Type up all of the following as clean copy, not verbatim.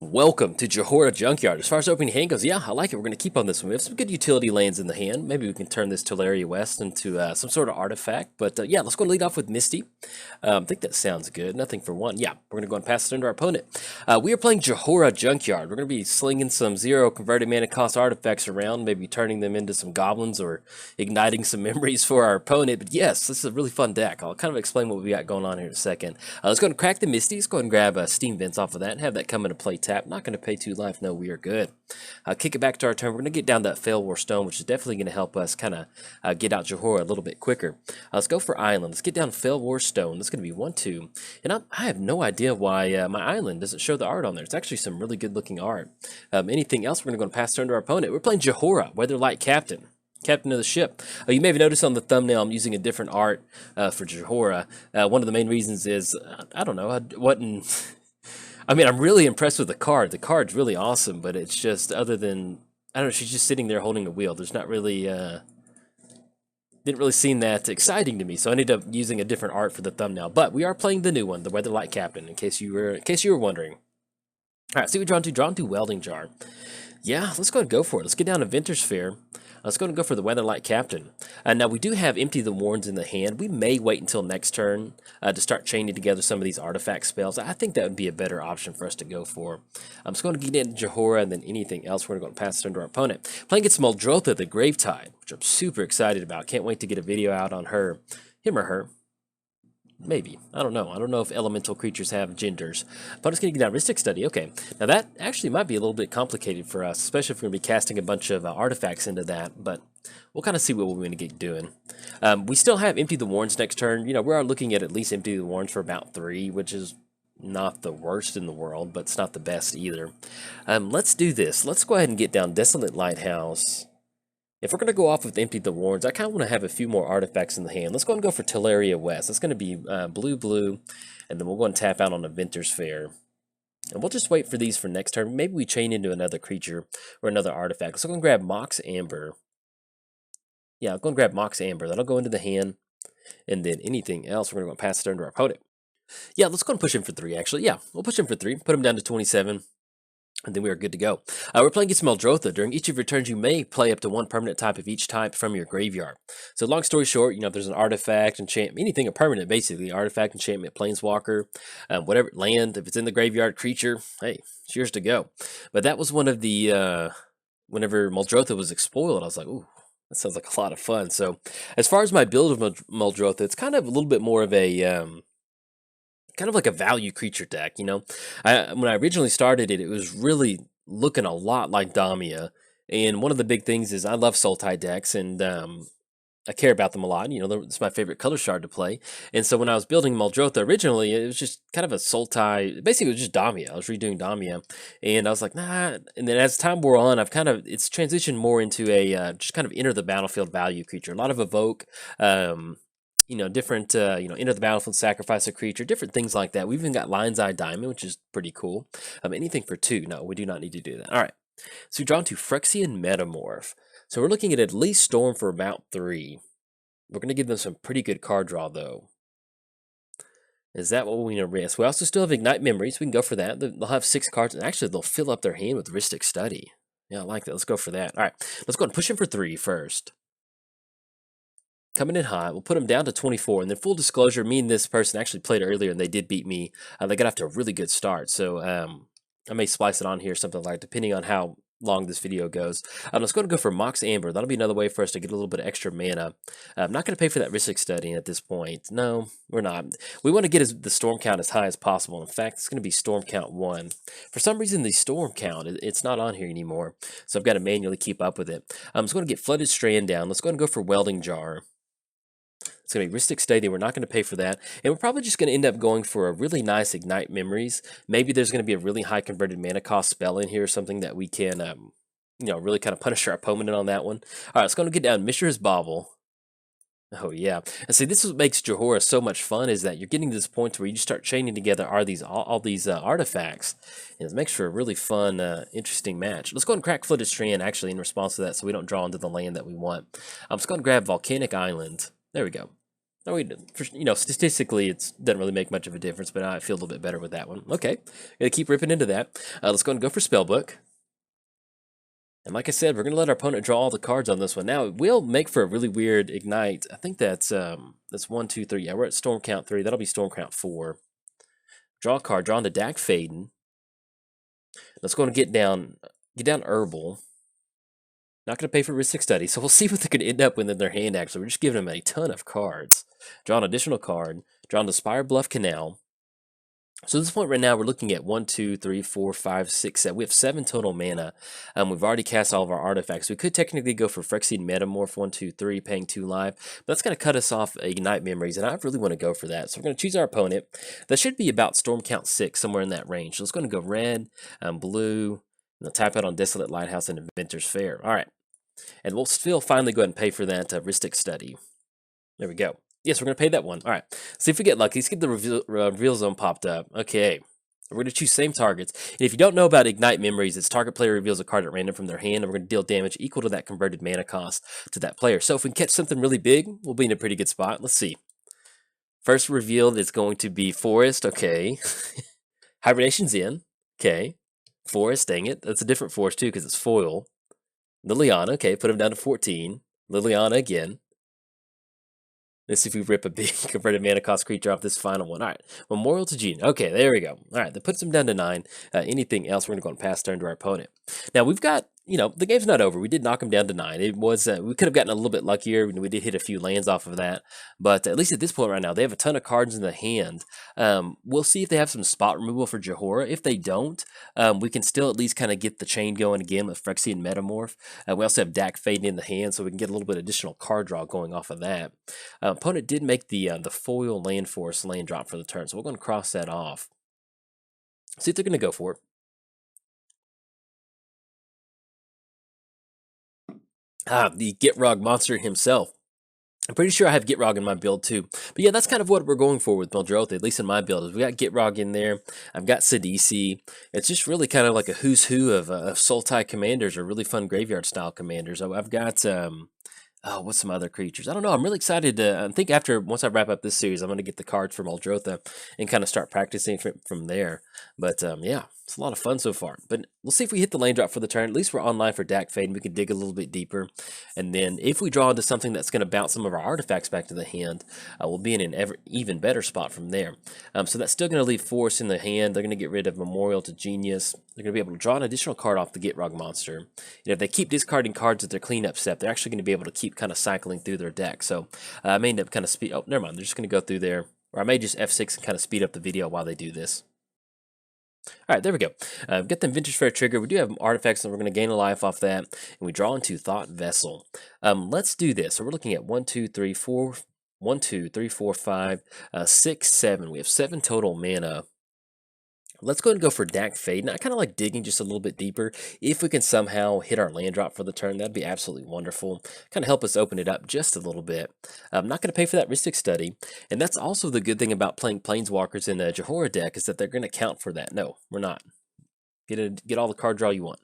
Welcome to Jhoira Junkyard. As far as opening hand goes, yeah, I like it. We're going to keep on this one. We have some good utility lands in the hand. Maybe we can turn this Tolaria West into some sort of artifact. But yeah, let's go and lead off with Misty. I think that sounds good. Nothing for one. Yeah, we're going to go and pass it into our opponent. We are playing Jhoira Junkyard. We're going to be slinging some 0 converted mana cost artifacts around, maybe turning them into some goblins or igniting some memories for our opponent. But yes, this is a really fun deck. I'll kind of explain what we got going on here in a second. Let's go and crack the Misty. Let's go ahead and grab Steam Vents off of that and have that come into play tap. Not going to pay 2 life. No, we are good. Kick it back to our turn. We're going to get down that Fail War Stone, which is definitely going to help us kind of get out Jhoira a little bit quicker. Let's go for Island. Let's get down Fail War Stone. That's going to be 1-2. And I have no idea why my island doesn't show the art on there. It's actually some really good looking art. Anything else, we're going to go and pass turn to our opponent. We're playing Jhoira, Weatherlight Captain. Captain of the ship. You may have noticed on the thumbnail I'm using a different art for Jhoira. One of the main reasons is, I don't know, I wasn't... I mean, I'm really impressed with the card. The card's really awesome, but it's just, other than, I don't know, she's just sitting there holding the wheel. There's not really, didn't really seem that exciting to me, so I ended up using a different art for the thumbnail. But we are playing the new one, the Weatherlight Captain, in case you were wondering. All right, see what we're drawn to Welding Jar. Yeah, let's go ahead and go for it. Let's get down to Venter's Fair. Let's go ahead and go for the Weatherlight Captain. Now, we do have Empty the Warrens in the hand. We may wait until next turn to start chaining together some of these artifact spells. I think that would be a better option for us to go for. I'm just going to get into Jhoira and then anything else. We're going to pass it to our opponent. Playing against Muldrotha, the Gravetide, which I'm super excited about. Can't wait to get a video out on her. Him or her. Maybe. I don't know. I don't know if elemental creatures have genders. But I'm just going to get down Ristic Study. Okay. Now that actually might be a little bit complicated for us, especially if we're going to be casting a bunch of artifacts into that. But we'll kind of see what we're going to get doing. We still have Empty the Warrens next turn. You know, we are looking at least Empty the Warrens for about 3, which is not the worst in the world, but it's not the best either. Let's do this. Let's go ahead and get down Desolate Lighthouse. If we're going to go off with Empty the Warrens, I kind of want to have a few more artifacts in the hand. Let's go and go for Tolaria West. That's going to be blue, and then we'll go and tap out on a Venter's Fair. And we'll just wait for these for next turn. Maybe we chain into another creature or another artifact. Let's go and grab Mox Amber. Yeah, I'll go and grab Mox Amber. That'll go into the hand. And then anything else, we're going to go pass it turn to our opponent. Yeah, let's go and push him for 3, actually. Yeah, we'll push him for 3. Put him down to 27. And then we are good to go. We're playing against Muldrotha. During each of your turns, you may play up to 1 permanent type of each type from your graveyard. So long story short, you know, if there's an artifact, enchantment, anything a permanent, basically, artifact, enchantment, planeswalker, whatever, land, if it's in the graveyard, creature, hey, it's yours to go. But that was one of the, whenever Muldrotha was expoiled, I was like, ooh, that sounds like a lot of fun. So as far as my build of Muldrotha, it's kind of a little bit more of a... kind of like a value creature deck, you know. When I originally started it, it was really looking a lot like Damia, and one of the big things is I love Sultai decks, and I care about them a lot. You know, it's my favorite color shard to play, and so when I was building Muldrotha originally, it was just kind of a Sultai. Basically, it was just Damia. I was redoing Damia, and I was like, nah. And then as time wore on, it's transitioned more into a just kind of enter the battlefield value creature. A lot of evoke. You know, different, enter the battlefield, sacrifice a creature, different things like that. We've even got Lion's Eye Diamond, which is pretty cool. Anything for 2? No, we do not need to do that. All right. So we're drawn to Phyrexian Metamorph. So we're looking at least Storm for about 3. We're going to give them some pretty good card draw, though. Is that what we're going to risk? We also still have Ignite Memories. We can go for that. They'll have 6 cards, and actually they'll fill up their hand with Ristic Study. Yeah, I like that. Let's go for that. All right. Let's go and push him for 3 first. Coming in high, we'll put them down to 24. And then full disclosure, me and this person actually played earlier, and they did beat me. They got off to a really good start, so I may splice it on here, something like, depending on how long this video goes. Let's go and go for Mox Amber. That'll be another way for us to get a little bit of extra mana. I'm not going to pay for that Ristic Study at this point. No, we're not. We want to get the storm count as high as possible. In fact, it's going to be storm count 1. For some reason, the storm count, it's not on here anymore, so I've got to manually keep up with it. I'm just going to get Flooded Strand down. Let's go and go for Welding Jar. It's going to be Ristic Study. We're not going to pay for that. And we're probably just going to end up going for a really nice Ignite Memories. Maybe there's going to be a really high converted mana cost spell in here, something that we can, really kind of punish our opponent on that one. All right, let's go and get down Mishra's Bauble. Oh, yeah. And see, this is what makes Jhoira so much fun, is that you're getting to this point where you just start chaining together all these artifacts. And it makes for a really fun, interesting match. Let's go and crack Flooded Strand, actually, in response to that, so we don't draw into the land that we want. I'm just going to grab Volcanic Island. There we go. Oh, you know, statistically, it doesn't really make much of a difference, but I feel a little bit better with that one. Okay, gonna keep ripping into that. Let's go and go for Spellbook. And like I said, we're gonna let our opponent draw all the cards on this one. Now it will make for a really weird ignite. I think that's 1, 2, 3. Yeah, we're at Storm Count 3. That'll be Storm Count 4. Draw a card. Draw into Dak Faden. Let's go and get down Herbal. Not going to pay for Ristic Study, so we'll see what they could end up with in their hand, actually. We're just giving them a ton of cards. Draw an additional card. Draw into Spire Bluff Canal. So at this point right now, we're looking at 1, 2, 3, 4, 5, 6, 7. We have 7 total mana. We've already cast all of our artifacts. We could technically go for Phyrexian Metamorph, 1, 2, 3, paying 2 life. But that's going to cut us off Ignite Memories, and I really want to go for that. So we're going to choose our opponent. That should be about Storm Count 6, somewhere in that range. So let's go and go red, blue, and we'll tap out on Desolate Lighthouse and Inventor's Fair. All right. And we'll still finally go ahead and pay for that Ristic Study. There we go. Yes, we're going to pay that one. All right. See if we get lucky. Let's get the reveal zone popped up. Okay. We're going to choose same targets. And if you don't know about Ignite Memories, it's target player reveals a card at random from their hand, and we're going to deal damage equal to that converted mana cost to that player. So if we can catch something really big, we'll be in a pretty good spot. Let's see. First revealed is going to be Forest. Okay. Hibernation's in. Okay. Forest, dang it. That's a different Forest, too, because it's foil. Liliana, okay, put him down to 14. Liliana again. Let's see if we rip a big converted mana cost creature off this final one. All right, Memorial to Gene. Okay, there we go. All right, that puts him down to 9. Anything else, we're going to go and pass turn to our opponent. Now, we've got, you know, the game's not over. We did knock him down to 9. It was, we could have gotten a little bit luckier. We did hit a few lands off of that. But at least at this point right now, they have a ton of cards in the hand. We'll see if they have some spot removal for Jhoira. If they don't, we can still at least kind of get the chain going again with Phyrexian Metamorph. We also have Dak Faden in the hand, so we can get a little bit additional card draw going off of that. Opponent did make the foil land force land drop for the turn, so we're going to cross that off. See if they're going to go for it. The Gitrog monster himself. I'm pretty sure I have Gitrog in my build too. But yeah, that's kind of what we're going for with Muldrotha, at least in my build. Is we got Gitrog in there. I've got Sidisi. It's just really kind of like a who's who of Sultai commanders, or really fun graveyard style commanders. I've got oh, what's some other creatures? I don't know. I'm really excited to. I think once I wrap up this series, I'm going to get the cards from Muldrotha and kind of start practicing from there. But yeah, it's a lot of fun so far. But we'll see if we hit the land drop for the turn. At least we're online for Dak Fade, and we can dig a little bit deeper. And then if we draw into something that's going to bounce some of our artifacts back to the hand, we'll be in an even better spot from there. So that's still going to leave Force in the hand. They're going to get rid of Memorial to Genius. They're going to be able to draw an additional card off the Gitrog monster. And if they keep discarding cards at their cleanup step, they're actually going to be able to keep kind of cycling through their deck. So I may end up kind of oh, never mind. They're just going to go through there. Or I may just F6 and kind of speed up the video while they do this. All right, there we go. Get the Vintage Fair trigger. We do have artifacts, and we're going to gain a life off that. And we draw into Thought Vessel. Let's do this. So we're looking at 1, 2, 3, 4, 1, 2, 3, 4, 5, 6, 7. We have 7 total mana. Let's go ahead and go for Dak Fade. Now, I kind of like digging just a little bit deeper. If we can somehow hit our land drop for the turn, that'd be absolutely wonderful. Kind of help us open it up just a little bit. I'm not going to pay for that Ristic Study. And that's also the good thing about playing Planeswalkers in a Jhoira deck, is that they're going to count for that. No, we're not. Get all the card draw you want.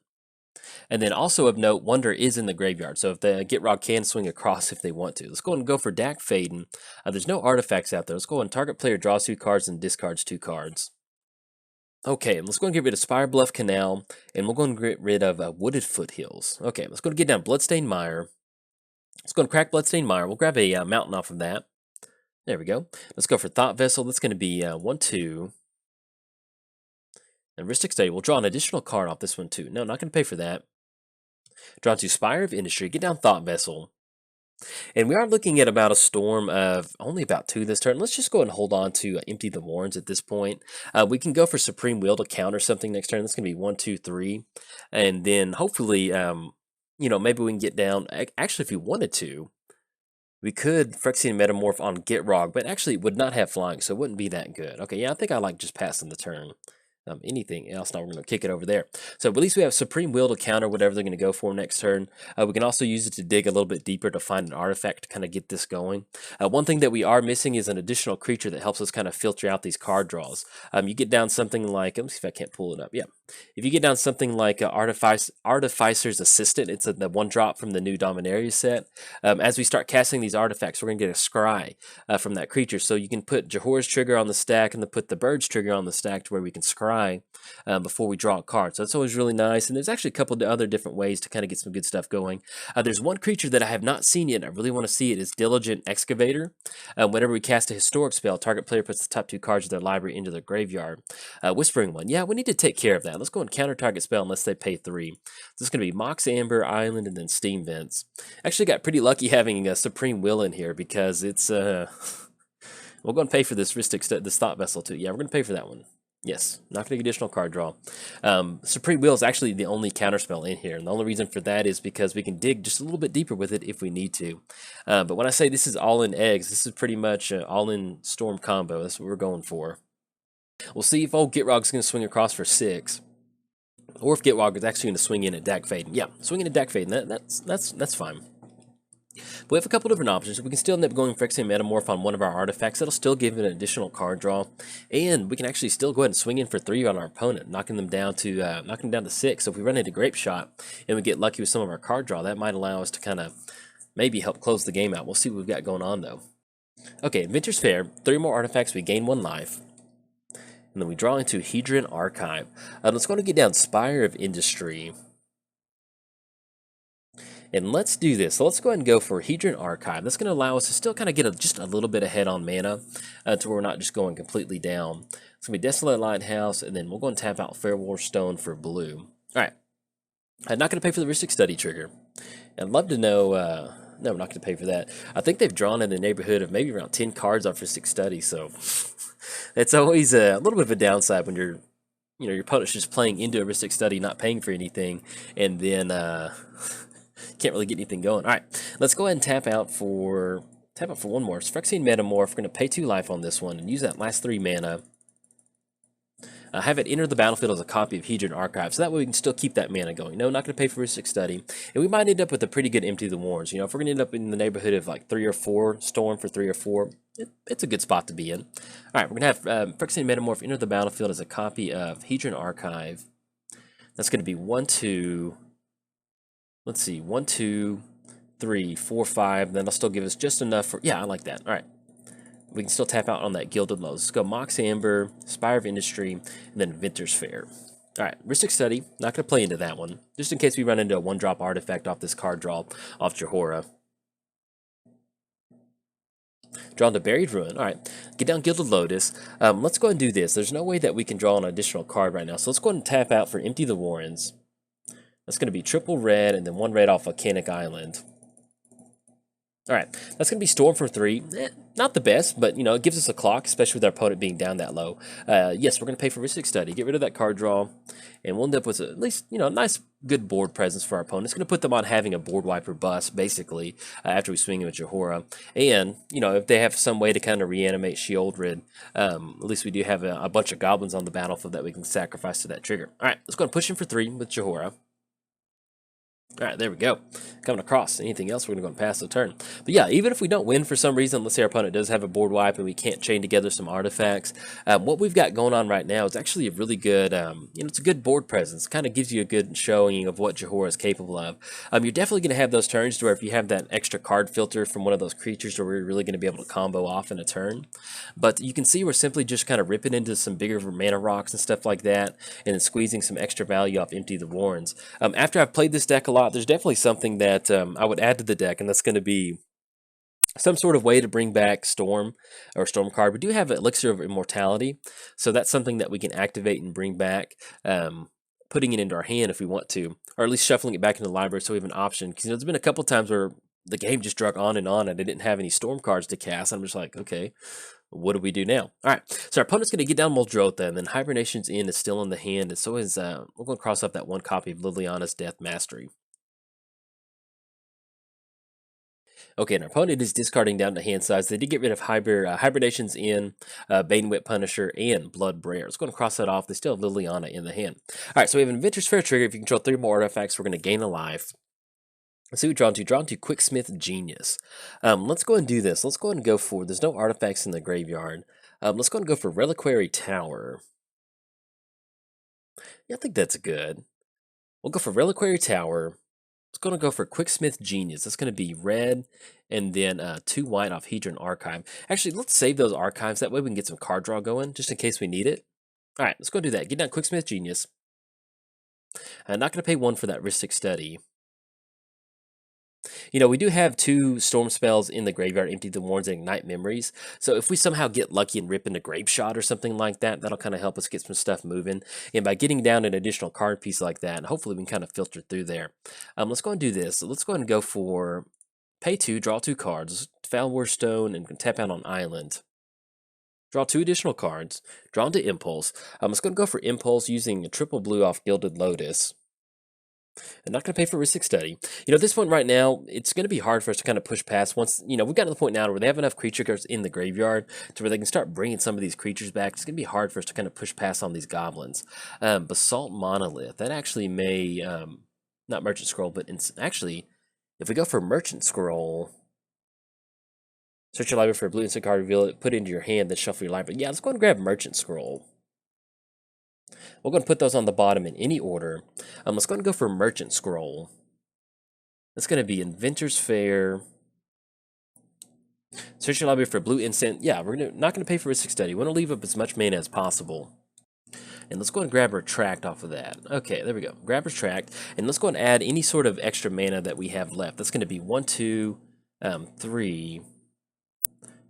And then also of note, Wonder is in the graveyard. So if the Gitrog can swing across if they want to. Let's go and go for Dak Faden. There's no artifacts out there. Let's go and target player draws 2 cards and discards 2 cards. Okay, let's go and get rid of Spire Bluff Canal, and we'll go and get rid of Wooded Foothills. Okay, let's go and get down Bloodstained Mire. Let's go and crack Bloodstained Mire. We'll grab a mountain off of that. There we go. Let's go for Thought Vessel. That's going to be 1, 2. And Ristic Study. We'll draw an additional card off this one too. No, not going to pay for that. Draw to Spire of Industry. Get down Thought Vessel. And we are looking at about a storm of only about 2 this turn. Let's just go ahead and hold on to Empty the Warrens at this point. We can go for Supreme Will to counter something next turn. That's going to be 1, 2, 3. And then hopefully, you know, maybe we can get down. Actually, if we wanted to, we could Phyrexian Metamorph on Gitrog, but actually it would not have flying, so it wouldn't be that good. Okay, yeah, I think I like just passing the turn. anything else. Now we're going to kick it over there. So at least we have Supreme Will to counter whatever they're going to go for next turn. We can also use it to dig a little bit deeper to find an artifact to kind of get this going. One thing that we are missing is an additional creature that helps us kind of filter out these card draws. You get down something like, let me see if I can't pull it up. Yeah. If you get down something like Artificer's Assistant, it's the one drop from the new Dominaria set. As we start casting these artifacts, we're going to get a scry from that creature. So you can put Jhoira's trigger on the stack and then put the bird's trigger on the stack to where we can scry before we draw a card. So that's always really nice. And there's actually a couple of other different ways to kind of get some good stuff going. There's one creature that I have not seen yet. I really want to see it is Diligent Excavator. Whenever we cast a historic spell, target player puts the top 2 cards of their library into their graveyard. Whispering One. Yeah, we need to take care of that. Let's go and counter target spell unless they pay 3. So this is going to be Mox Amber, Island, and then Steam Vents. Actually got pretty lucky having a Supreme Will in here because it's we'll go and pay for this this Thought Vessel too. Yeah, we're going to pay for that one. Yes, not going to get additional card draw. Supreme Will is actually the only counterspell in here, and the only reason for that is because we can dig just a little bit deeper with it if we need to. But when I say this is all-in eggs, this is pretty much an all-in Storm combo. That's what we're going for. We'll see if old Gitrog's going to swing across for 6. Or if Gitrog is actually going to swing in at Dak Faden. Yeah, swinging at Dak Faden, that's fine. But we have a couple different options. We can still end up going Phyrexian Metamorph on one of our artifacts. That'll still give it an additional card draw. And we can actually still go ahead and swing in for 3 on our opponent, knocking them down to 6. So if we run into Grape Shot and we get lucky with some of our card draw, that might allow us to kind of maybe help close the game out. We'll see what we've got going on, though. Okay, Inventor's Fair. 3 more artifacts. We gain 1 life. And then we draw into Hedron Archive. Let's go and get down Spire of Industry. And let's do this. So let's go ahead and go for Hedron Archive. That's going to allow us to still kind of get just a little bit ahead on mana to where we're not just going completely down. It's going to be Desolate Lighthouse, and then we'll go and tap out Fairwar Stone for blue. All right. I'm not going to pay for the Rhystic Study trigger. I'd love to know... no, we're not going to pay for that. I think they've drawn in the neighborhood of maybe around 10 cards off Rhystic Study, so... It's always a little bit of a downside when your opponent's just playing into a Rhystic Study, not paying for anything, and then can't really get anything going. All right, let's go ahead and tap out for one more. Phyrexian Metamorph. We're going to pay 2 life on this one and use that last 3 mana. Have it enter the battlefield as a copy of Hedron Archive, so that way we can still keep that mana going. No, not going to pay for Rhystic Study. And we might end up with a pretty good Empty the Warrens. If we're going to end up in the neighborhood of like 3 or 4, Storm for 3 or 4, it's a good spot to be in. All right, we're going to have Phyrexian Metamorph enter the battlefield as a copy of Hedron Archive. That's going to be 1, 2, let's see, 1, 2, 3, 4, 5. Then that'll still give us just enough for, yeah, I like that. All right. We can still tap out on that Gilded Lows. Let's go Mox Amber, Spire of Industry, and then Inventor's Fair. All right, Rhystic Study. Not going to play into that one, just in case we run into a 1-drop artifact off this card draw off Jhoira. Draw into Buried Ruin. All right, get down Gilded Lotus. Let's go ahead and do this. There's no way that we can draw an additional card right now, so let's go ahead and tap out for Empty the Warrens. That's going to be triple red and then 1 red off Volcanic Island. All right, that's going to be Storm for 3. Not the best, but, it gives us a clock, especially with our opponent being down that low. Yes, we're going to pay for Rhystic Study, get rid of that card draw, and we'll end up with at least, a nice, good board presence for our opponent. It's going to put them on having a board wiper bust, basically, after we swing in with Jhoira. And, if they have some way to kind of reanimate Sheoldred, at least we do have a bunch of goblins on the battlefield that we can sacrifice to that trigger. All right, let's go and push in for 3 with Jhoira. All right, there we go. Coming across. Anything else, we're going to go and pass the turn. But yeah, even if we don't win for some reason, let's say our opponent does have a board wipe and we can't chain together some artifacts, what we've got going on right now is actually a really good, it's a good board presence. Kind of gives you a good showing of what Jhoira is capable of. You're definitely going to have those turns to where if you have that extra card filter from one of those creatures where we're really going to be able to combo off in a turn. But you can see we're simply just kind of ripping into some bigger mana rocks and stuff like that, and then squeezing some extra value off Empty the Warrens. After I've played this deck a lot, there's definitely something that I would add to the deck, and that's going to be some sort of way to bring back Storm or Storm card. We do have Elixir of Immortality, so that's something that we can activate and bring back, putting it into our hand if we want to, or at least shuffling it back into the library so we have an option. Because there's been a couple times where the game just drug on, and I didn't have any Storm cards to cast. I'm just like, okay, what do we do now? All right, so our opponent's going to get down Muldrotha, and then Hibernation's End is still in the hand, and so is, we're going to cross up that 1 copy of Liliana's Death Mastery. Okay, and our opponent is discarding down to hand size. They did get rid of Hibernation's in, Bane Whip Punisher, and Blood Brayer. Let's go and cross that off. They still have Liliana in the hand. All right, so we have an Inventor's Fair trigger. If you control 3 more artifacts, we're going to gain a life. Let's see what we're drawn to. Drawn to Quicksmith Genius. Let's go and do this. Let's go and go for, there's no artifacts in the graveyard. Let's go and go for Reliquary Tower. Yeah, I think that's good. We'll go for Reliquary Tower. It's going to go for Quicksmith Genius. That's going to be red and then 2 white off Hedron Archive. Actually, let's save those archives. That way we can get some card draw going just in case we need it. All right, let's go do that. Get down Quicksmith Genius. I'm not going to pay 1 for that Ristic Study. You know, we do have 2 storm spells in the graveyard, Empty the Warrens and Ignite Memories. So if we somehow get lucky and rip into Grape Shot or something like that, that'll kind of help us get some stuff moving. And by getting down an additional card piece like that, hopefully we can kind of filter through there. Let's go and do this. So let's go ahead and go for pay 2, draw 2 cards, Foul Stone, and tap out on Island. Draw 2 additional cards, draw into Impulse. Let's go and go for Impulse using a triple blue off Gilded Lotus. I'm not going to pay for Ristic Study. You know, at this point right now, it's going to be hard for us to kind of push past once, you know, we've gotten to the point now where they have enough creatures in the graveyard to where they can start bringing some of these creatures back. It's going to be hard for us to kind of push past on these goblins. Basalt Monolith, that actually may, not Merchant Scroll, but actually, if we go for Merchant Scroll, search your library for a blue instant card, reveal it, put it into your hand, then shuffle your library. Yeah, let's go and grab Merchant Scroll. We're going to put those on the bottom in any order. Let's go and go for Merchant Scroll. That's going to be Inventor's Fair. Search your library for blue instant. Yeah, we're not going to pay for Ristic Study. We want to leave up as much mana as possible. And let's go and grab Retract off of that. Okay, there we go. Grab Retract. And let's go and add any sort of extra mana that we have left. That's going to be 1, 2, 3,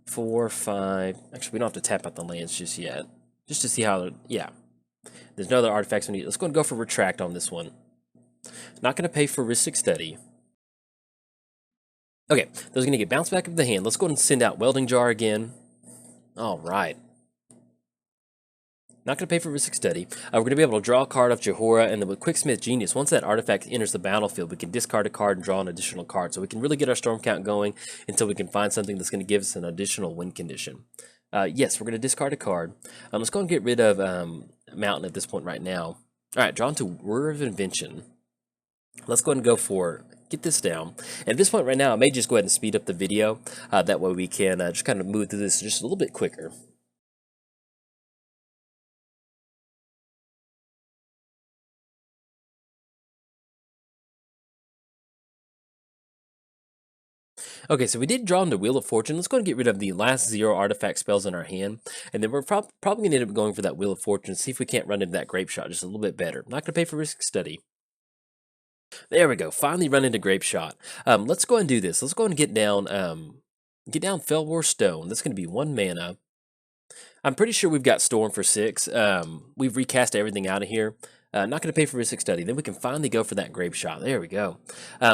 4, 5. Actually, we don't have to tap out the lands just yet. Just to see how, yeah. There's no other artifacts we need. Let's go and go for Retract on this one. Not going to pay for Ristic Study. Okay, those are going to get bounced back into the hand. Let's go and send out Welding Jar again. All right. Not going to pay for Ristic Study. We're going to be able to draw a card off Jhoira, and then with Quicksmith Genius, once that artifact enters the battlefield, we can discard a card and draw an additional card. So we can really get our storm count going until we can find something that's going to give us an additional win condition. Yes, we're going to discard a card. Let's go and get rid of Mountain at this point right now. All right, drawn to Word of Invention. Let's go ahead and go for, get this down. At this point right now, I may just go ahead and speed up the video. That way we can just kind of move through this just a little bit quicker. Okay, so we did draw into Wheel of Fortune. Let's go and get rid of the last 0 artifact spells in our hand. And then we're probably going to end up going for that Wheel of Fortune, see if we can't run into that Grape Shot just a little bit better. Not going to pay for Ristic Study. There we go. Finally run into Grape Shot. Let's go and do this. Let's go and get down Fellwar Stone. That's going to be 1 mana. I'm pretty sure we've got Storm for 6. We've recast everything out of here. Not going to pay for Ristic Study. Then we can finally go for that Grape Shot. There we go.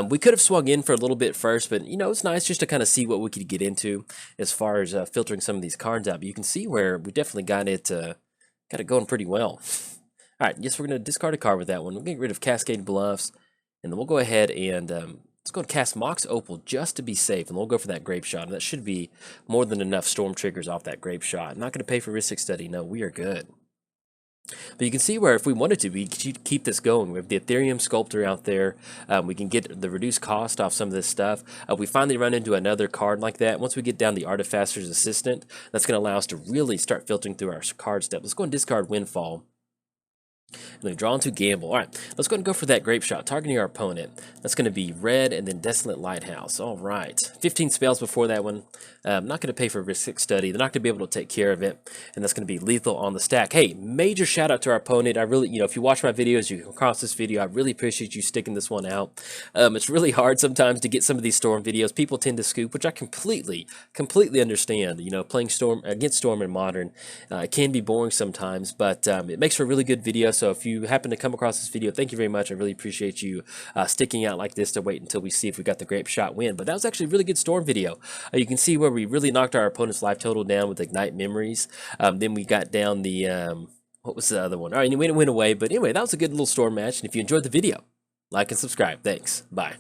We could have swung in for a little bit first, but, you know, it's nice just to kind of see what we could get into as far as filtering some of these cards out. But you can see where we definitely got it going pretty well. All right, yes, we're going to discard a card with that one. We're going to get rid of Cascade Bluffs, and then we'll go ahead and let's go and cast Mox Opal just to be safe, and we'll go for that Grape Shot. And that should be more than enough Storm triggers off that Grape Shot. I'm not going to pay for Ristic Study. No, we are good. But you can see where if we wanted to, we could keep this going. We have the Ethereum Sculptor out there. We can get the reduced cost off some of this stuff. We finally run into another card like that. Once we get down the Artificer's Assistant, that's going to allow us to really start filtering through our card step. Let's go and discard Windfall. And then draw into Gamble. All right, let's go and go for that Grape Shot, targeting our opponent. That's going to be red and then Desolate Lighthouse. All right, 15 spells before that one. Not going to pay for Ristic Study. They're not going to be able to take care of it, and that's going to be lethal on the stack. Hey, major shout out to our opponent. I really, you know, if you watch my videos, you come across this video, I really appreciate you sticking this one out. It's really hard sometimes to get some of these Storm videos. People tend to scoop, which I completely understand. You know, playing Storm against Storm in Modern can be boring sometimes, but it makes for a really good video. So if you happen to come across this video, thank you very much. I really appreciate you sticking out like this to wait until we see if we got the Grape Shot win. But that was actually a really good Storm video. You can see where we really knocked our opponent's life total down with Ignite Memories. Then we got down the, what was the other one? All right, it went away. But anyway, that was a good little Storm match. And if you enjoyed the video, like and subscribe. Thanks. Bye.